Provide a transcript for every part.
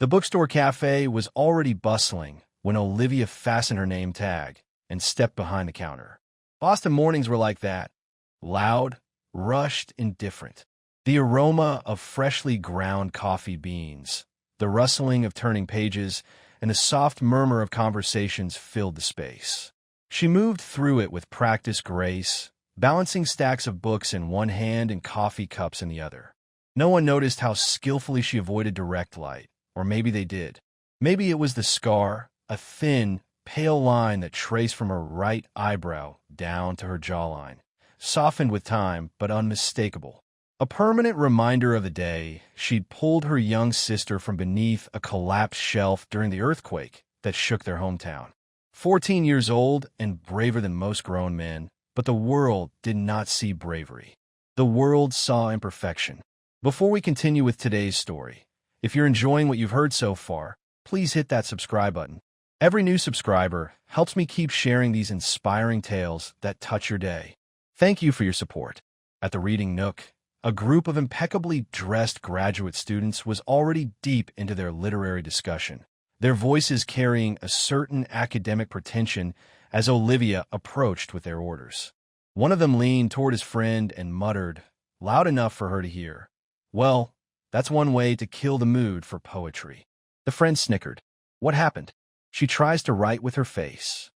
The bookstore cafe was already bustling when Olivia fastened her name tag and stepped behind the counter. Boston mornings were like that, loud, rushed, indifferent. The aroma of freshly ground coffee beans, the rustling of turning pages, and the soft murmur of conversations filled the space. She moved through it with practiced grace, balancing stacks of books in one hand and coffee cups in the other. No one noticed how skillfully she avoided direct light, or maybe they did. Maybe it was the scar, a thin, pale line that traced from her right eyebrow down to her jawline, softened with time but unmistakable. A permanent reminder of the day she'd pulled her young sister from beneath a collapsed shelf during the earthquake that shook their hometown. 14 years old and braver than most grown men, but the world did not see bravery. The world saw imperfection. Before we continue with today's story, if you're enjoying what you've heard so far, please hit that subscribe button. Every new subscriber helps me keep sharing these inspiring tales that touch your day. Thank you for your support. At the Reading Nook, a group of impeccably dressed graduate students was already deep into their literary discussion, their voices carrying a certain academic pretension as Olivia approached with their orders. One of them leaned toward his friend and muttered, loud enough for her to hear, "Well, that's one way to kill the mood for poetry." The friend snickered. "What happened?" "She tries to write with her face."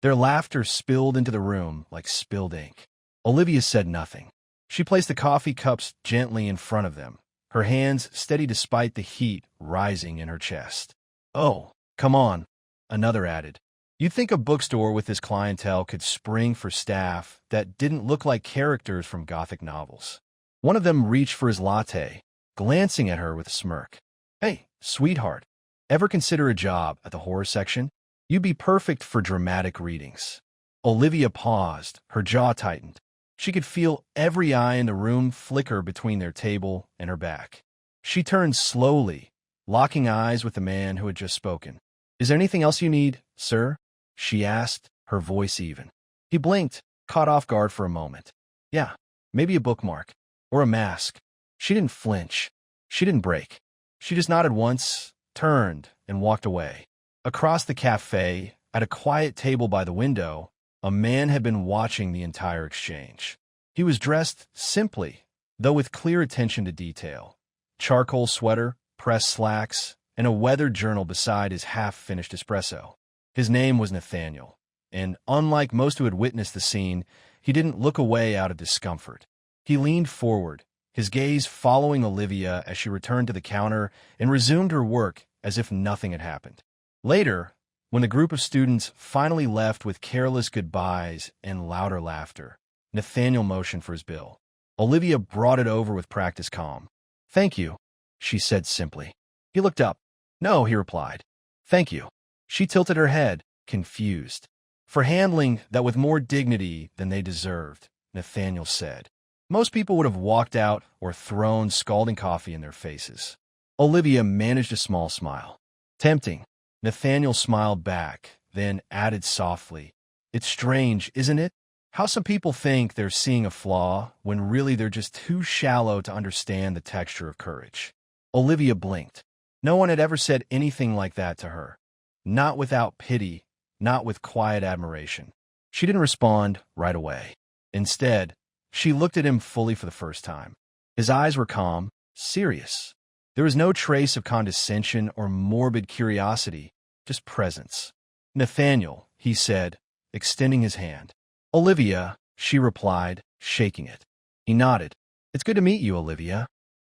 Their laughter spilled into the room like spilled ink. Olivia said nothing. She placed the coffee cups gently in front of them, her hands steady despite the heat rising in her chest. "Oh, come on," another added. "You'd think a bookstore with this clientele could spring for staff that didn't look like characters from Gothic novels." One of them reached for his latte, glancing at her with a smirk. "Hey, sweetheart, ever consider a job at the horror section? You'd be perfect for dramatic readings." Olivia paused, her jaw tightened. She could feel every eye in the room flicker between their table and her back. She turned slowly, locking eyes with the man who had just spoken. "Is there anything else you need, sir?" she asked, her voice even. He blinked, caught off guard for a moment. "Yeah, maybe a bookmark. Or a mask." She didn't flinch. She didn't break. She just nodded once, turned, and walked away. Across the cafe, at a quiet table by the window, a man had been watching the entire exchange. He was dressed simply, though with clear attention to detail. Charcoal sweater, pressed slacks, and a weathered journal beside his half-finished espresso. His name was Nathaniel, and unlike most who had witnessed the scene, he didn't look away out of discomfort. He leaned forward, his gaze following Olivia as she returned to the counter and resumed her work as if nothing had happened. Later, when the group of students finally left with careless goodbyes and louder laughter, Nathaniel motioned for his bill. Olivia brought it over with practiced calm. "Thank you," she said simply. He looked up. "No," he replied. "Thank you." She tilted her head, confused. "For handling that with more dignity than they deserved," Nathaniel said. Most people would have walked out or thrown scalding coffee in their faces. Olivia managed a small smile. "Tempting." Nathaniel smiled back, then added softly, "It's strange, isn't it? How some people think they're seeing a flaw when really they're just too shallow to understand the texture of courage." Olivia blinked. No one had ever said anything like that to her. Not without pity, not with quiet admiration. She didn't respond right away. Instead, she looked at him fully for the first time. His eyes were calm, serious. There was no trace of condescension or morbid curiosity, just presence. "Nathaniel," he said, extending his hand. "Olivia," she replied, shaking it. He nodded. "It's good to meet you, Olivia."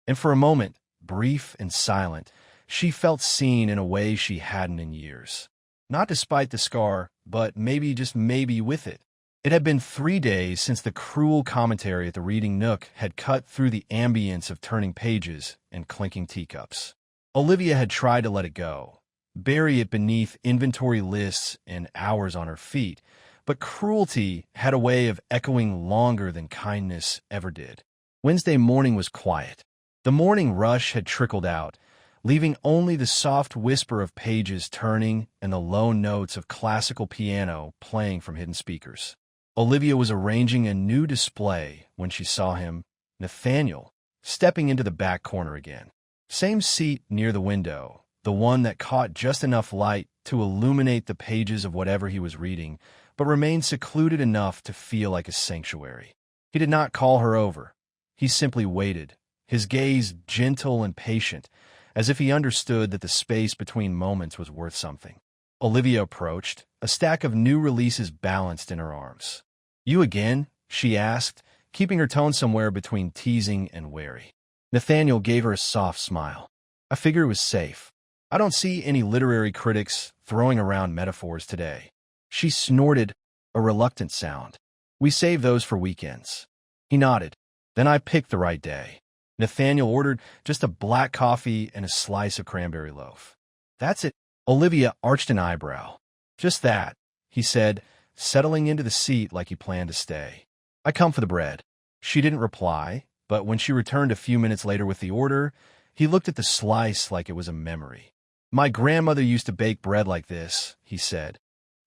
And for a moment, brief and silent, she felt seen in a way she hadn't in years. Not despite the scar, but maybe, just maybe, with it. It had been 3 days since the cruel commentary at the Reading Nook had cut through the ambience of turning pages and clinking teacups. Olivia had tried to let it go, bury it beneath inventory lists and hours on her feet, but cruelty had a way of echoing longer than kindness ever did. Wednesday morning was quiet. The morning rush had trickled out, leaving only the soft whisper of pages turning and the low notes of classical piano playing from hidden speakers. Olivia was arranging a new display when she saw him, Nathaniel, stepping into the back corner again. Same seat near the window, the one that caught just enough light to illuminate the pages of whatever he was reading, but remained secluded enough to feel like a sanctuary. He did not call her over. He simply waited, his gaze gentle and patient, as if he understood that the space between moments was worth something. Olivia approached, a stack of new releases balanced in her arms. "You again?" she asked, keeping her tone somewhere between teasing and wary. Nathaniel gave her a soft smile. "I figure it was safe. I don't see any literary critics throwing around metaphors today." She snorted, a reluctant sound. "We save those for weekends." He nodded. "Then I picked the right day." Nathaniel ordered just a black coffee and a slice of cranberry loaf. "That's it." Olivia arched an eyebrow. "Just that," he said, settling into the seat like he planned to stay. "I come for the bread." She didn't reply, but when she returned a few minutes later with the order, he looked at the slice like it was a memory. "My grandmother used to bake bread like this," he said,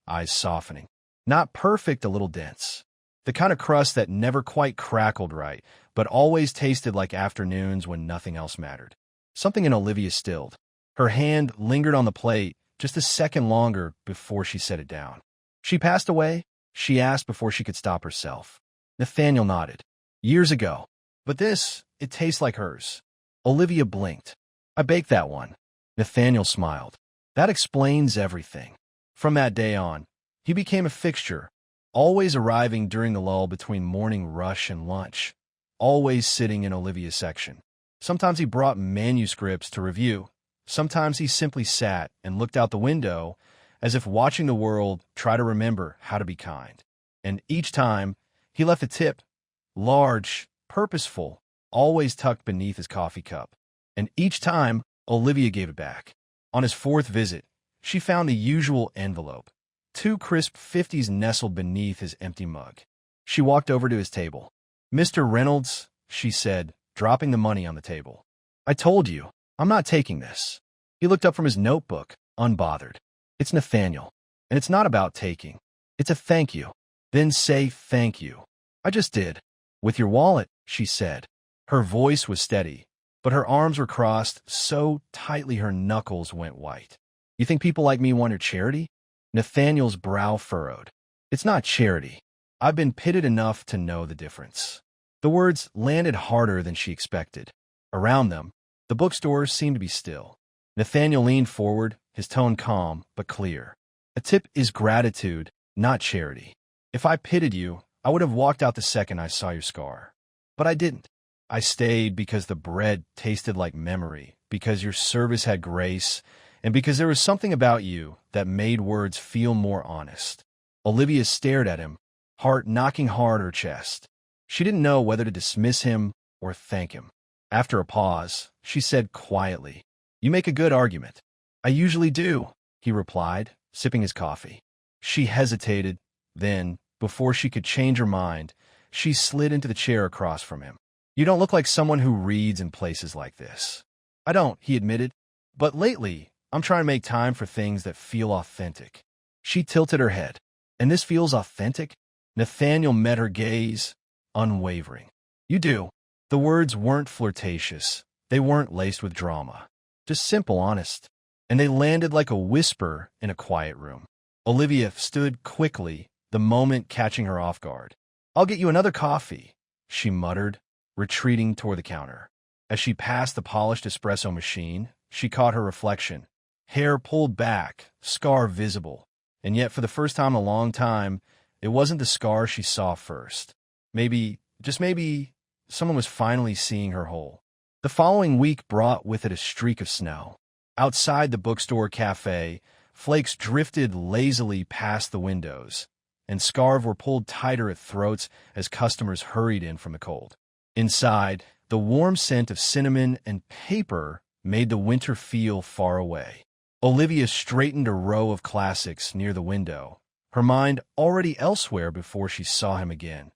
eyes softening. "Not perfect, a little dense. The kind of crust that never quite crackled right, but always tasted like afternoons when nothing else mattered." Something in Olivia stilled. Her hand lingered on the plate just a second longer before she set it down. "She passed away?" she asked before she could stop herself. Nathaniel nodded. "Years ago. But it tastes like hers." Olivia blinked. "I baked that one." Nathaniel smiled. "That explains everything." From that day on, he became a fixture, always arriving during the lull between morning rush and lunch, always sitting in Olivia's section. Sometimes he brought manuscripts to review. Sometimes he simply sat and looked out the window as if watching the world try to remember how to be kind. And each time, he left a tip, large, purposeful, always tucked beneath his coffee cup. And each time, Olivia gave it back. On his fourth visit, she found the usual envelope, 2 crisp 50s nestled beneath his empty mug. She walked over to his table. "Mr. Reynolds," she said, dropping the money on the table. "I told you, I'm not taking this." He looked up from his notebook, unbothered. "It's Nathaniel, and it's not about taking. It's a thank you." "Then say thank you." "I just did." "With your wallet," she said. Her voice was steady, but her arms were crossed so tightly her knuckles went white. "You think people like me want your charity?" Nathaniel's brow furrowed. "It's not charity. I've been pitted enough to know the difference." The words landed harder than she expected. Around them, the bookstore seemed to be still. Nathaniel leaned forward, his tone calm but clear. "A tip is gratitude, not charity. If I pitted you, I would have walked out the second I saw your scar. But I didn't. I stayed because the bread tasted like memory, because your service had grace, and because there was something about you that made words feel more honest." Olivia stared at him, heart knocking hard her chest. She didn't know whether to dismiss him or thank him. After a pause, she said quietly, "You make a good argument." "I usually do," he replied, sipping his coffee. She hesitated, then, before she could change her mind, she slid into the chair across from him. "You don't look like someone who reads in places like this." "I don't," he admitted, "but lately, I'm trying to make time for things that feel authentic." She tilted her head. "And this feels authentic?" Nathaniel met her gaze, unwavering. "You do." The words weren't flirtatious. They weren't laced with drama. Just simple, honest. And they landed like a whisper in a quiet room. Olivia stood quickly, the moment catching her off guard. "I'll get you another coffee," she muttered, retreating toward the counter. As she passed the polished espresso machine, she caught her reflection. Hair pulled back, scar visible. And yet, for the first time in a long time, it wasn't the scar she saw first. Maybe, just maybe, someone was finally seeing her whole. The following week brought with it a streak of snow. Outside the bookstore Café, flakes drifted lazily past the windows, and scarves were pulled tighter at throats as customers hurried in from the cold. Inside, the warm scent of cinnamon and paper made the winter feel far away. Olivia straightened a row of classics near the window, her mind already elsewhere before she saw him again.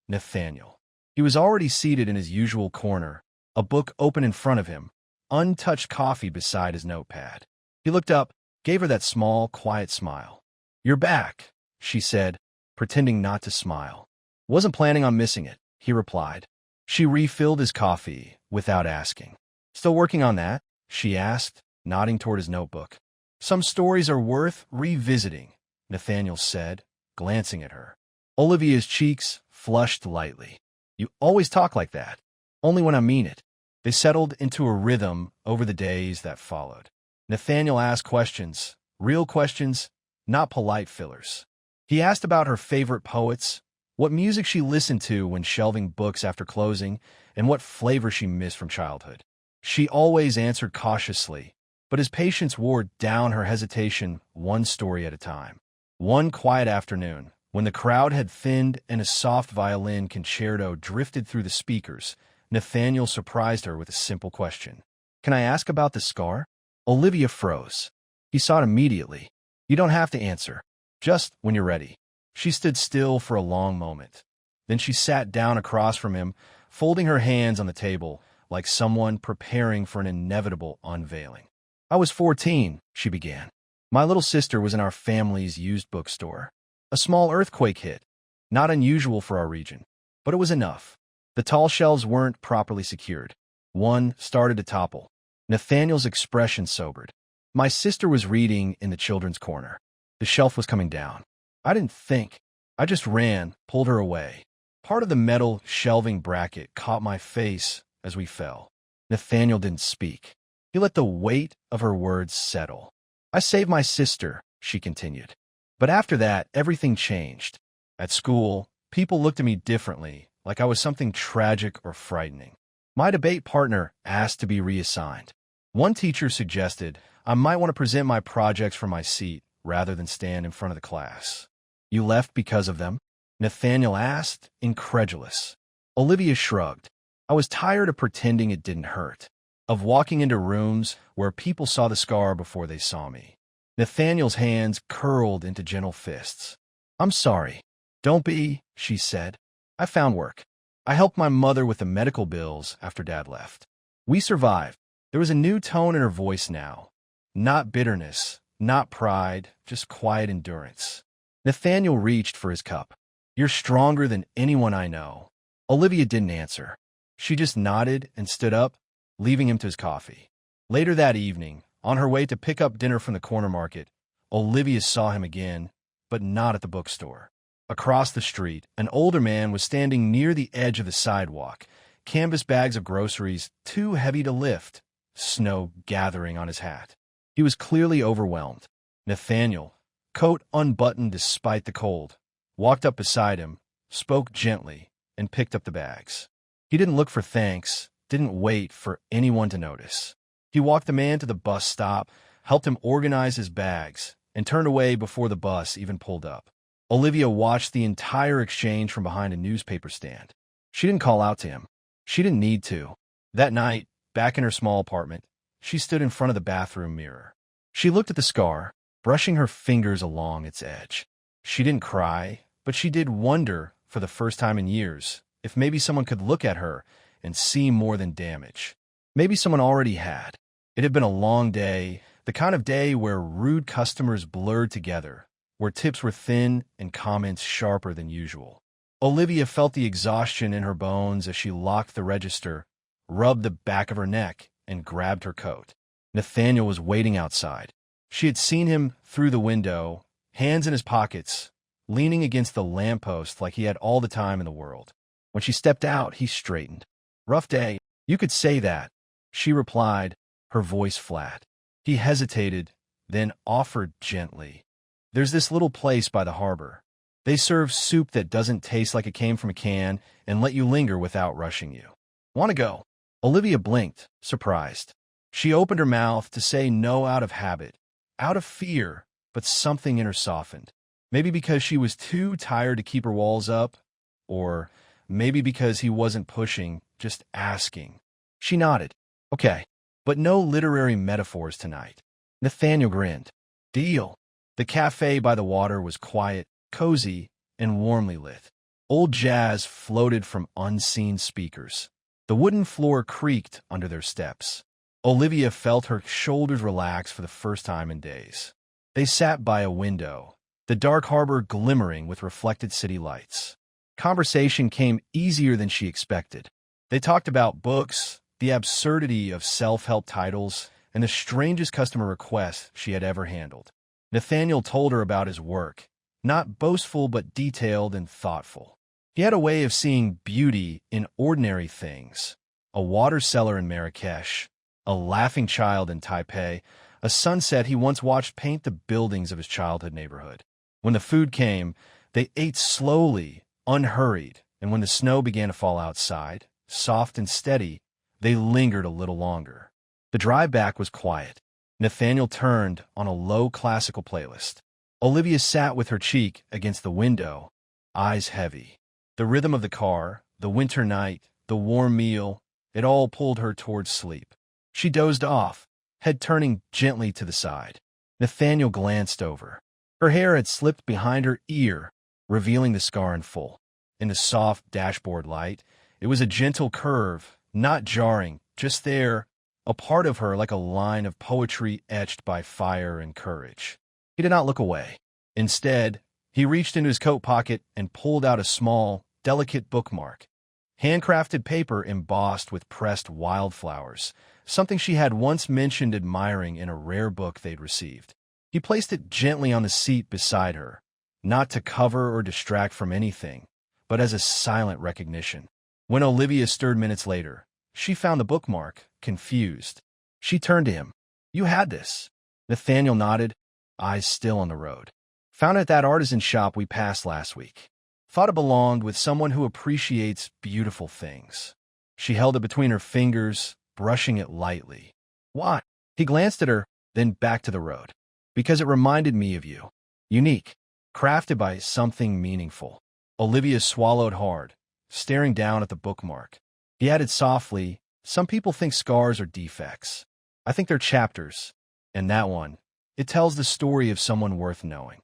Nathaniel. He was already seated in his usual corner, a book open in front of him, untouched coffee beside his notepad. He looked up, gave her that small, quiet smile. "You're back," she said, pretending not to smile. "Wasn't planning on missing it," he replied. She refilled his coffee without asking. "Still working on that?" she asked, nodding toward his notebook. Some stories are worth revisiting, Nathaniel said, glancing at her. Olivia's cheeks flushed lightly. You always talk like that. Only when I mean it. They settled into a rhythm over the days that followed. Nathaniel asked questions, real questions, not polite fillers. He asked about her favorite poets, what music she listened to when shelving books after closing, and what flavor she missed from childhood. She always answered cautiously, but his patience wore down her hesitation one story at a time. One quiet afternoon, when the crowd had thinned and a soft violin concerto drifted through the speakers, Nathaniel surprised her with a simple question. Can I ask about the scar? Olivia froze. He saw it immediately. You don't have to answer. Just when you're ready. She stood still for a long moment. Then she sat down across from him, folding her hands on the table, like someone preparing for an inevitable unveiling. I was 14, she began. My little sister was in our family's used bookstore. A small earthquake hit. Not unusual for our region, but it was enough. The tall shelves weren't properly secured. One started to topple. Nathaniel's expression sobered. My sister was reading in the children's corner. The shelf was coming down. I didn't think. I just ran, pulled her away. Part of the metal shelving bracket caught my face as we fell. Nathaniel didn't speak. He let the weight of her words settle. I saved my sister, she continued. But after that, everything changed. At school, people looked at me differently, like I was something tragic or frightening. My debate partner asked to be reassigned. One teacher suggested I might want to present my projects from my seat rather than stand in front of the class. You left because of them? Nathaniel asked, incredulous. Olivia shrugged. I was tired of pretending it didn't hurt, of walking into rooms where people saw the scar before they saw me. Nathaniel's hands curled into gentle fists. I'm sorry. Don't be, she said. I found work. I helped my mother with the medical bills after Dad left. We survived. There was a new tone in her voice now. Not bitterness, not pride, just quiet endurance. Nathaniel reached for his cup. You're stronger than anyone I know. Olivia didn't answer. She just nodded and stood up, leaving him to his coffee. Later that evening, on her way to pick up dinner from the corner market, Olivia saw him again, but not at the bookstore. Across the street, an older man was standing near the edge of the sidewalk, canvas bags of groceries too heavy to lift, snow gathering on his hat. He was clearly overwhelmed. Nathaniel, coat unbuttoned despite the cold, walked up beside him, spoke gently, and picked up the bags. He didn't look for thanks, didn't wait for anyone to notice. He walked the man to the bus stop, helped him organize his bags, and turned away before the bus even pulled up. Olivia watched the entire exchange from behind a newspaper stand. She didn't call out to him. She didn't need to. That night, back in her small apartment, she stood in front of the bathroom mirror. She looked at the scar, brushing her fingers along its edge. She didn't cry, but she did wonder, for the first time in years, if maybe someone could look at her and see more than damage. Maybe someone already had. It had been a long day, the kind of day where rude customers blurred together, where tips were thin and comments sharper than usual. Olivia felt the exhaustion in her bones as she locked the register, rubbed the back of her neck, and grabbed her coat. Nathaniel was waiting outside. She had seen him through the window, hands in his pockets, leaning against the lamppost like he had all the time in the world. When she stepped out, he straightened. Rough day. You could say that, she replied, her voice flat. He hesitated, then offered gently. There's this little place by the harbor. They serve soup that doesn't taste like it came from a can and let you linger without rushing you. Want to go? Olivia blinked, surprised. She opened her mouth to say no out of habit, out of fear, but something in her softened. Maybe because she was too tired to keep her walls up, or maybe because he wasn't pushing, just asking. She nodded. Okay, but no literary metaphors tonight. Nathaniel grinned. Deal. The cafe by the water was quiet, cozy, and warmly lit. Old jazz floated from unseen speakers. The wooden floor creaked under their steps. Olivia felt her shoulders relax for the first time in days. They sat by a window, the dark harbor glimmering with reflected city lights. Conversation came easier than she expected. They talked about books, the absurdity of self-help titles, and the strangest customer request she had ever handled. Nathaniel told her about his work, not boastful but detailed and thoughtful. He had a way of seeing beauty in ordinary things: a water cellar in Marrakesh, a laughing child in Taipei, a sunset he once watched paint the buildings of his childhood neighborhood. When the food came, they ate slowly, unhurried, and when the snow began to fall outside, soft and steady, they lingered a little longer. The drive back was quiet. Nathaniel turned on a low classical playlist. Olivia sat with her cheek against the window, eyes heavy. The rhythm of the car, the winter night, the warm meal, it all pulled her towards sleep. She dozed off, head turning gently to the side. Nathaniel glanced over. Her hair had slipped behind her ear, revealing the scar in full. In the soft dashboard light, it was a gentle curve, not jarring, just there, a part of her like a line of poetry etched by fire and courage. He did not look away. Instead, he reached into his coat pocket and pulled out a small, delicate bookmark. Handcrafted paper embossed with pressed wildflowers, something she had once mentioned admiring in a rare book they'd received. He placed it gently on the seat beside her, not to cover or distract from anything, but as a silent recognition. When Olivia stirred minutes later, she found the bookmark, confused. She turned to him. "You had this." Nathaniel nodded, eyes still on the road. "Found it at that artisan shop we passed last week. Thought it belonged with someone who appreciates beautiful things." She held it between her fingers, brushing it lightly. "Why?" He glanced at her, then back to the road. "Because it reminded me of you. Unique, crafted by something meaningful." Olivia swallowed hard, staring down at the bookmark. He added softly, "Some people think scars are defects. I think they're chapters. And that one, it tells the story of someone worth knowing."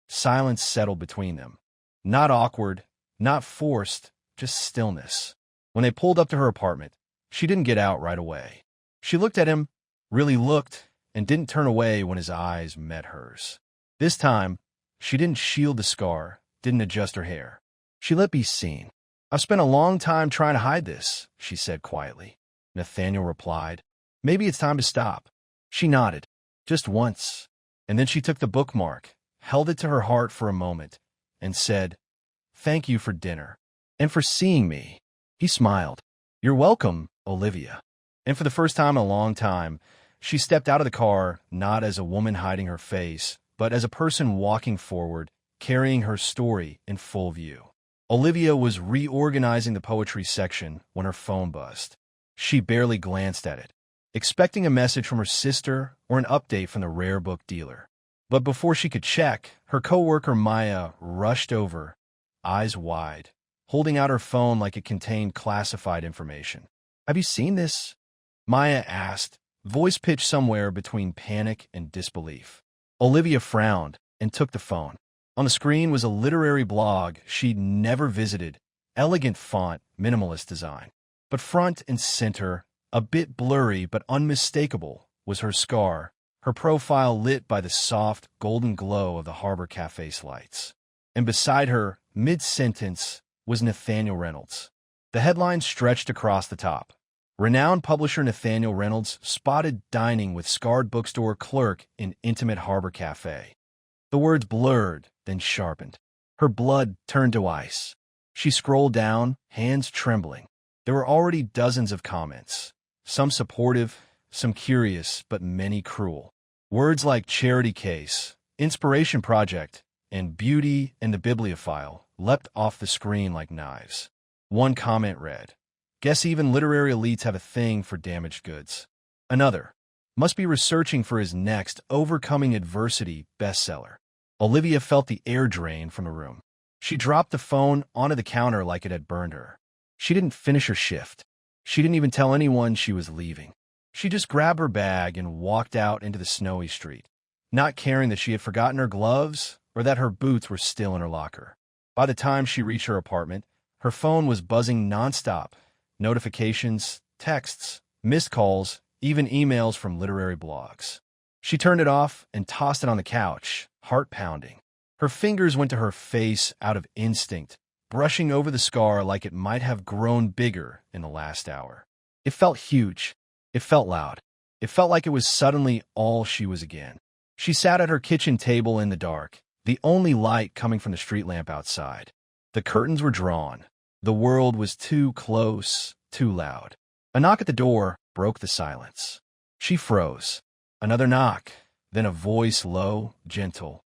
Silence settled between them. Not awkward, not forced, just stillness. When they pulled up to her apartment, she didn't get out right away. She looked at him, really looked, and didn't turn away when his eyes met hers. This time, she didn't shield the scar, didn't adjust her hair. She let be seen. "I've spent a long time trying to hide this," she said quietly. Nathaniel replied, "Maybe it's time to stop." She nodded, just once, and then she took the bookmark, held it to her heart for a moment, and said, "Thank you for dinner, and for seeing me." He smiled. "You're welcome, Olivia." And for the first time in a long time, she stepped out of the car, not as a woman hiding her face, but as a person walking forward, carrying her story in full view. Olivia was reorganizing the poetry section when her phone buzzed. She barely glanced at it, expecting a message from her sister or an update from the rare book dealer. But before she could check, her coworker Maya rushed over, eyes wide, holding out her phone like it contained classified information. "Have you seen this?" Maya asked, voice pitched somewhere between panic and disbelief. Olivia frowned and took the phone. On the screen was a literary blog she'd never visited, elegant font, minimalist design. But front and center, a bit blurry but unmistakable, was her scar, her profile lit by the soft, golden glow of the Harbor Cafe's lights. And beside her, mid-sentence, was Nathaniel Reynolds. The headline stretched across the top. Renowned publisher Nathaniel Reynolds spotted dining with scarred bookstore clerk in intimate Harbor Cafe. The words blurred, then sharpened. Her blood turned to ice. She scrolled down, hands trembling. There were already dozens of comments, some supportive, some curious, but many cruel. Words like charity case, inspiration project, and beauty and the bibliophile leapt off the screen like knives. One comment read, "Guess even literary elites have a thing for damaged goods." Another, "Must be researching for his next Overcoming Adversity bestseller." Olivia felt the air drain from the room. She dropped the phone onto the counter like it had burned her. She didn't finish her shift. She didn't even tell anyone she was leaving. She just grabbed her bag and walked out into the snowy street, not caring that she had forgotten her gloves or that her boots were still in her locker. By the time she reached her apartment, her phone was buzzing nonstop. Notifications, texts, missed calls, even emails from literary blogs. She turned it off and tossed it on the couch, heart pounding. Her fingers went to her face out of instinct, brushing over the scar like it might have grown bigger in the last hour. It felt huge. It felt loud. It felt like it was suddenly all she was again. She sat at her kitchen table in the dark, the only light coming from the street lamp outside. The curtains were drawn. The world was too close, too loud. A knock at the door broke the silence. She froze. Another knock, then a voice low, gentle.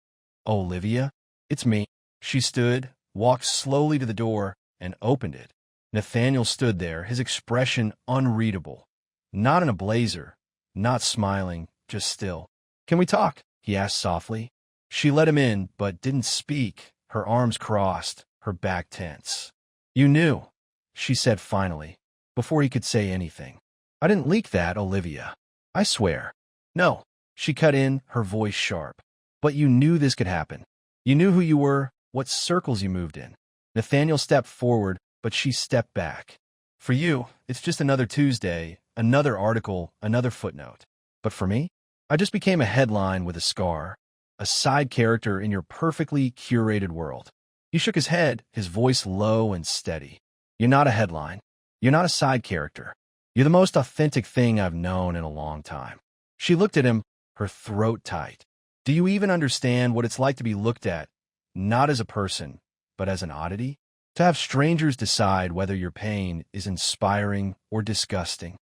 "Olivia? It's me." She stood, walked slowly to the door, and opened it. Nathaniel stood there, his expression unreadable. Not in a blazer, not smiling, just still. "Can we talk?" he asked softly. She let him in, but didn't speak, her arms crossed, her back tense. "You knew," she said finally, before he could say anything. "I didn't leak that, Olivia. I swear." "No," she cut in, her voice sharp. "But you knew this could happen. You knew who you were, what circles you moved in." Nathaniel stepped forward, but she stepped back. "For you, it's just another Tuesday, another article, another footnote. But for me, I just became a headline with a scar, a side character in your perfectly curated world." He shook his head, his voice low and steady. "You're not a headline. You're not a side character. You're the most authentic thing I've known in a long time." She looked at him, her throat tight. "Do you even understand what it's like to be looked at, not as a person, but as an oddity? To have strangers decide whether your pain is inspiring or disgusting?"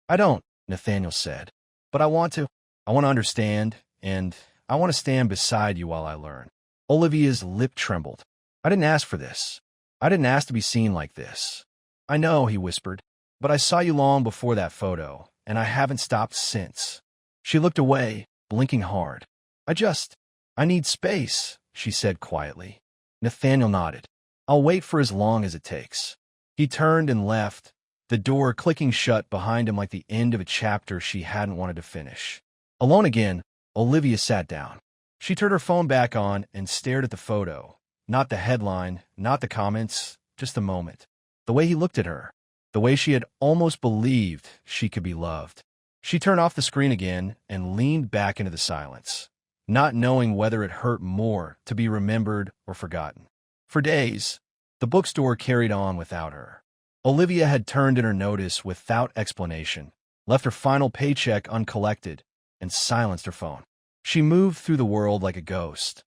"I don't," Nathaniel said. "But I want to. I want to understand, and I want to stand beside you while I learn." Olivia's lip trembled. "I didn't ask for this. I didn't ask to be seen like this." "I know," he whispered, "but I saw you long before that photo, and I haven't stopped since." She looked away, blinking hard. I need space," she said quietly. Nathaniel nodded. "I'll wait for as long as it takes." He turned and left, the door clicking shut behind him like the end of a chapter she hadn't wanted to finish. Alone again, Olivia sat down. She turned her phone back on and stared at the photo. Not the headline, not the comments, just the moment. The way he looked at her. The way she had almost believed she could be loved. She turned off the screen again and leaned back into the silence, not knowing whether it hurt more to be remembered or forgotten. For days, the bookstore carried on without her. Olivia had turned in her notice without explanation, left her final paycheck uncollected, and silenced her phone. She moved through the world like a ghost,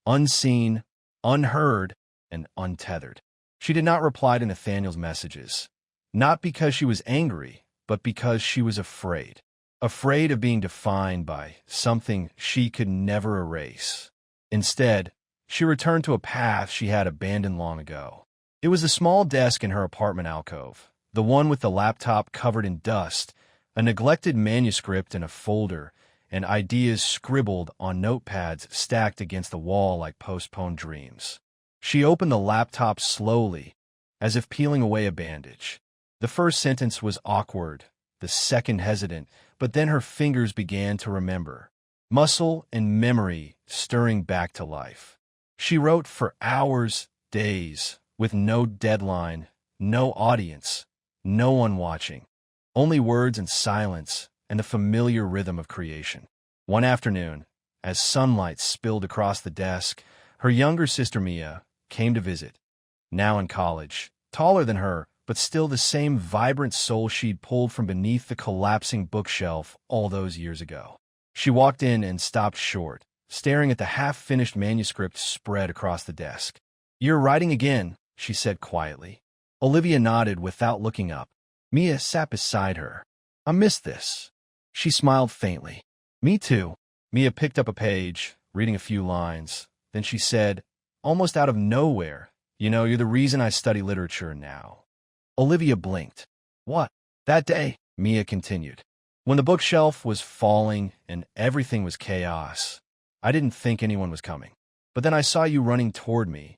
unseen, unheard, and untethered. She did not reply to Nathaniel's messages, not because she was angry, but because she was afraid. Afraid of being defined by something she could never erase. Instead, she returned to a path she had abandoned long ago. It was a small desk in her apartment alcove, the one with the laptop covered in dust, a neglected manuscript in a folder, and ideas scribbled on notepads stacked against the wall like postponed dreams. She opened the laptop slowly, as if peeling away a bandage. The first sentence was awkward, the second hesitant, but then her fingers began to remember. Muscle and memory stirring back to life. She wrote for hours, days, with no deadline, no audience, no one watching. Only words and silence and the familiar rhythm of creation. One afternoon, as sunlight spilled across the desk, her younger sister Mia came to visit. Now in college, taller than her, but still the same vibrant soul she'd pulled from beneath the collapsing bookshelf all those years ago. She walked in and stopped short, staring at the half-finished manuscript spread across the desk. "You're writing again," she said quietly. Olivia nodded without looking up. Mia sat beside her. "I missed this." She smiled faintly. "Me too." Mia picked up a page, reading a few lines. Then she said, almost out of nowhere, "You know, you're the reason I study literature now." Olivia blinked. "What?" "That day," Mia continued, "when the bookshelf was falling and everything was chaos, I didn't think anyone was coming. But then I saw you running toward me,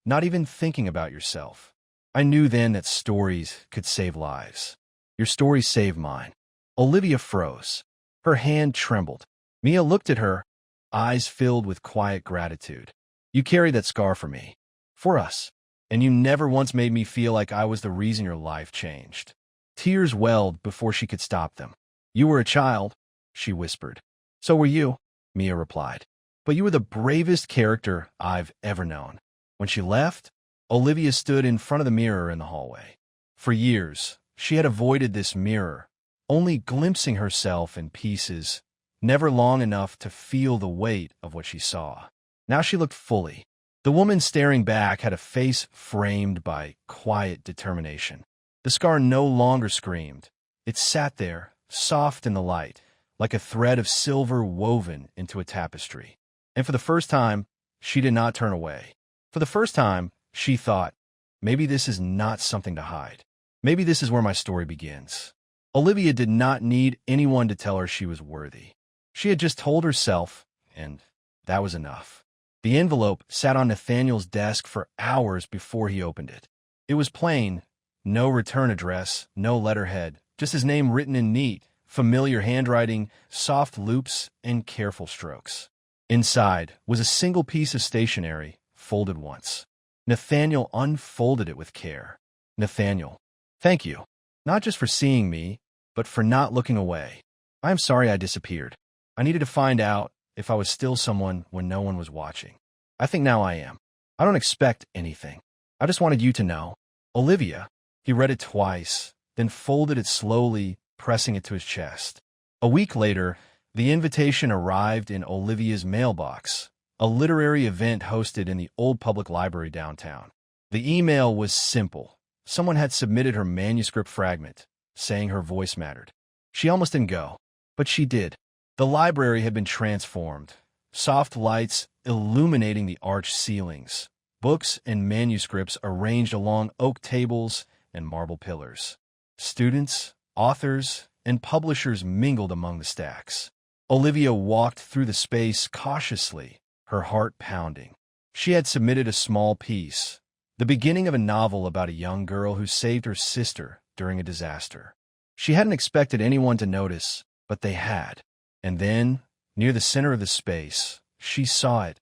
not even thinking about yourself. I knew then that stories could save lives. Your story saved mine." Olivia froze. Her hand trembled. Mia looked at her, eyes filled with quiet gratitude. "You carry that scar for me. For us. And you never once made me feel like I was the reason your life changed." Tears welled before she could stop them. "You were a child," she whispered. "So were you," Mia replied. "But you were the bravest character I've ever known." When she left, Olivia stood in front of the mirror in the hallway. For years, she had avoided this mirror, only glimpsing herself in pieces, never long enough to feel the weight of what she saw. Now she looked fully. The woman staring back had a face framed by quiet determination. The scar no longer screamed. It sat there, soft in the light, like a thread of silver woven into a tapestry. And for the first time, she did not turn away. For the first time, she thought, maybe this is not something to hide. Maybe this is where my story begins. Olivia did not need anyone to tell her she was worthy. She had just told herself, and that was enough. The envelope sat on Nathaniel's desk for hours before he opened it. It was plain, no return address, no letterhead, just his name written in neat, familiar handwriting, soft loops, and careful strokes. Inside was a single piece of stationery, folded once. Nathaniel unfolded it with care. Nathaniel, thank you, not just for seeing me, but for not looking away. I am sorry I disappeared. I needed to find out if I was still someone when no one was watching. I think now I am. I don't expect anything. I just wanted you to know. Olivia. He read it twice, then folded it slowly, pressing it to his chest. A week later, the invitation arrived in Olivia's mailbox, a literary event hosted in the old public library downtown. The email was simple. Someone had submitted her manuscript fragment, saying her voice mattered. She almost didn't go, but she did. The library had been transformed. Soft lights illuminating the arched ceilings. Books and manuscripts arranged along oak tables and marble pillars. Students, authors, and publishers mingled among the stacks. Olivia walked through the space cautiously, her heart pounding. She had submitted a small piece, the beginning of a novel about a young girl who saved her sister during a disaster. She hadn't expected anyone to notice, but they had. And then, near the center of the space, she saw it.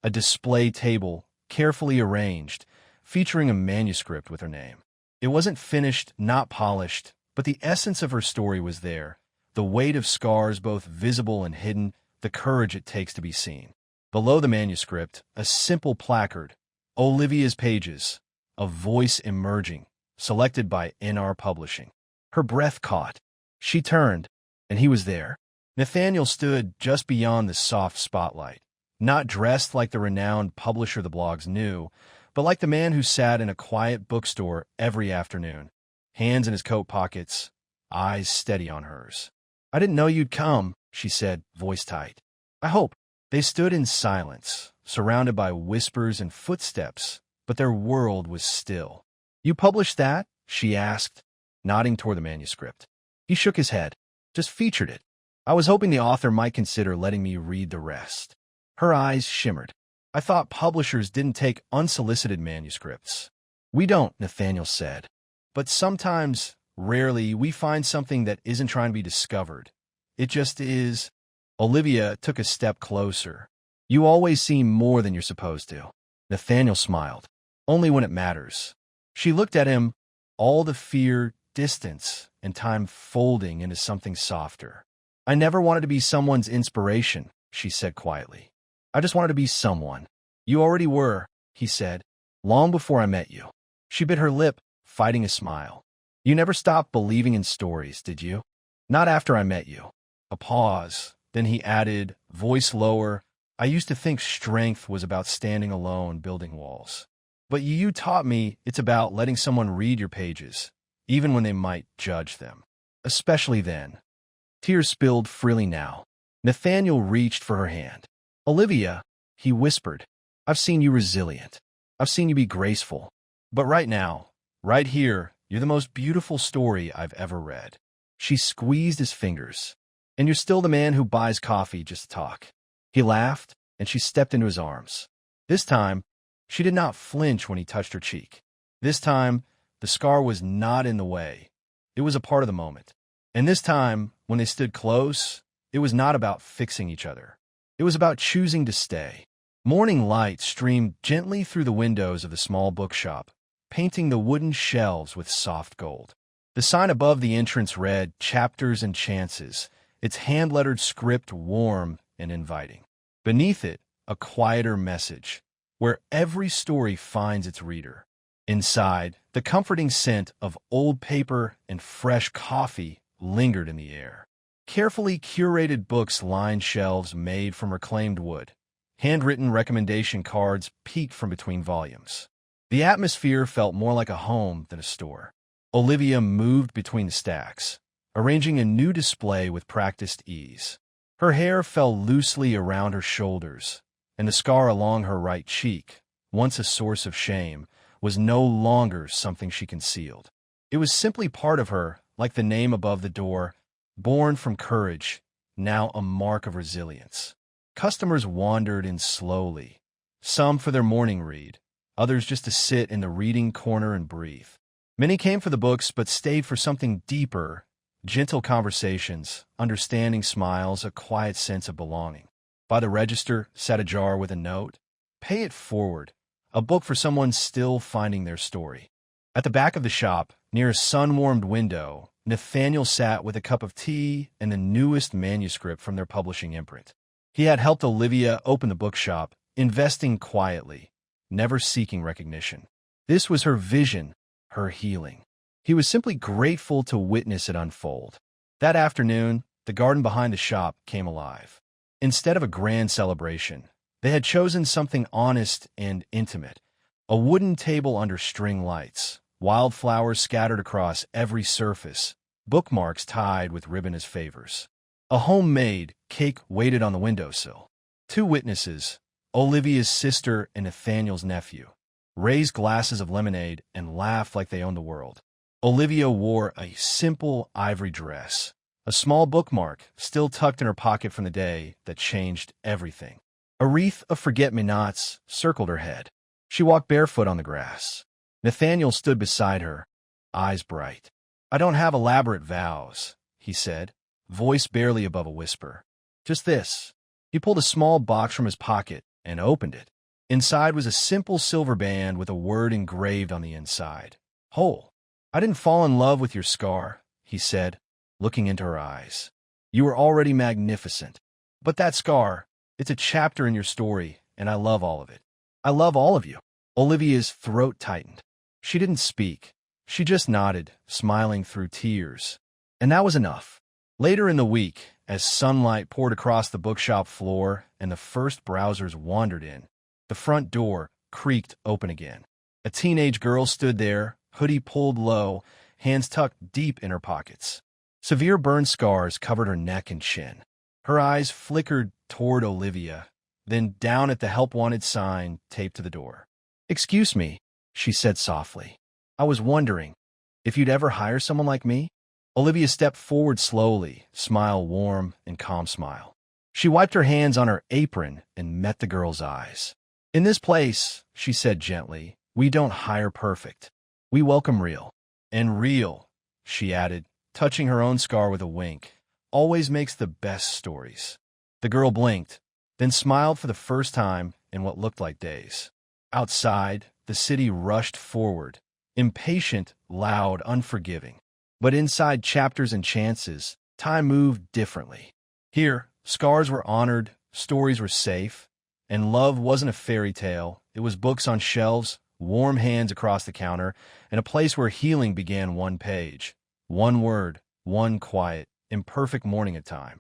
A display table, carefully arranged, featuring a manuscript with her name. It wasn't finished, not polished, but the essence of her story was there. The weight of scars both visible and hidden, the courage it takes to be seen. Below the manuscript, a simple placard, Olivia's pages, a voice emerging, selected by NR Publishing. Her breath caught. She turned, and he was there. Nathaniel stood just beyond the soft spotlight, not dressed like the renowned publisher the blogs knew, but like the man who sat in a quiet bookstore every afternoon, hands in his coat pockets, eyes steady on hers. I didn't know you'd come, she said, voice tight. I hope. They stood in silence, surrounded by whispers and footsteps, but their world was still. You published that? She asked, nodding toward the manuscript. He shook his head. Just featured it. I was hoping the author might consider letting me read the rest. Her eyes shimmered. I thought publishers didn't take unsolicited manuscripts. We don't, Nathaniel said. But sometimes, rarely, we find something that isn't trying to be discovered. It just is. Olivia took a step closer. You always seem more than you're supposed to. Nathaniel smiled. Only when it matters. She looked at him, all the fear, distance, and time folding into something softer. I never wanted to be someone's inspiration, she said quietly. I just wanted to be someone. You already were, he said, long before I met you. She bit her lip, fighting a smile. You never stopped believing in stories, did you? Not after I met you. A pause. Then he added, voice lower, I used to think strength was about standing alone, building walls. But you taught me it's about letting someone read your pages, even when they might judge them. Especially then. Tears spilled freely now. Nathaniel reached for her hand. Olivia, he whispered, I've seen you resilient. I've seen you be graceful. But right now, right here, you're the most beautiful story I've ever read. She squeezed his fingers. And you're still the man who buys coffee just to talk. He laughed, and she stepped into his arms. This time, she did not flinch when he touched her cheek. This time, the scar was not in the way. It was a part of the moment. And this time, when they stood close, it was not about fixing each other. It was about choosing to stay. Morning light streamed gently through the windows of the small bookshop, painting the wooden shelves with soft gold. The sign above the entrance read, Chapters and Chances, its hand-lettered script warm and inviting. Beneath it, a quieter message, where every story finds its reader. Inside, the comforting scent of old paper and fresh coffee lingered in the air. Carefully curated books lined shelves made from reclaimed wood. Handwritten recommendation cards peeked from between volumes. The atmosphere felt more like a home than a store. Olivia moved between the stacks, arranging a new display with practiced ease. Her hair fell loosely around her shoulders, and the scar along her right cheek, once a source of shame, was no longer something she concealed. It was simply part of her, like the name above the door, born from courage, now a mark of resilience. Customers wandered in slowly, some for their morning read, others just to sit in the reading corner and breathe. Many came for the books but stayed for something deeper, gentle conversations, understanding smiles, a quiet sense of belonging. By the register sat a jar with a note, "Pay it forward," a book for someone still finding their story. At the back of the shop, near a sun-warmed window, Nathaniel sat with a cup of tea and the newest manuscript from their publishing imprint. He had helped Olivia open the bookshop, investing quietly, never seeking recognition. This was her vision, her healing. He was simply grateful to witness it unfold. That afternoon, the garden behind the shop came alive. Instead of a grand celebration, they had chosen something honest and intimate. A wooden table under string lights, wildflowers scattered across every surface, bookmarks tied with ribbon as favors. A homemade cake waited on the windowsill. Two witnesses, Olivia's sister and Nathaniel's nephew, raised glasses of lemonade and laughed like they owned the world. Olivia wore a simple ivory dress, a small bookmark still tucked in her pocket from the day that changed everything. A wreath of forget-me-nots circled her head. She walked barefoot on the grass. Nathaniel stood beside her, eyes bright. "I don't have elaborate vows," he said, voice barely above a whisper. "Just this." He pulled a small box from his pocket and opened it. Inside was a simple silver band with a word engraved on the inside. "Whole." "I didn't fall in love with your scar," he said, looking into her eyes. "You were already magnificent. But that scar, it's a chapter in your story, and I love all of it. I love all of you." Olivia's throat tightened. She didn't speak. She just nodded, smiling through tears. And that was enough. Later in the week, as sunlight poured across the bookshop floor and the first browsers wandered in, the front door creaked open again. A teenage girl stood there, hoodie pulled low, hands tucked deep in her pockets. Severe burn scars covered her neck and chin. Her eyes flickered toward Olivia, then down at the help wanted sign taped to the door. "Excuse me," she said softly. "I was wondering if you'd ever hire someone like me?" Olivia stepped forward slowly, smile warm and calm smile. She wiped her hands on her apron and met the girl's eyes. "In this place," she said gently, "we don't hire perfect. We welcome real." "And real," she added, touching her own scar with a wink, "always makes the best stories." The girl blinked, then smiled for the first time in what looked like days. Outside, the city rushed forward, impatient, loud, unforgiving. But inside chapters and chances, time moved differently. Here, scars were honored, stories were safe, and love wasn't a fairy tale. It was books on shelves, warm hands across the counter, and a place where healing began one page, one word, one quiet, imperfect morning at a time.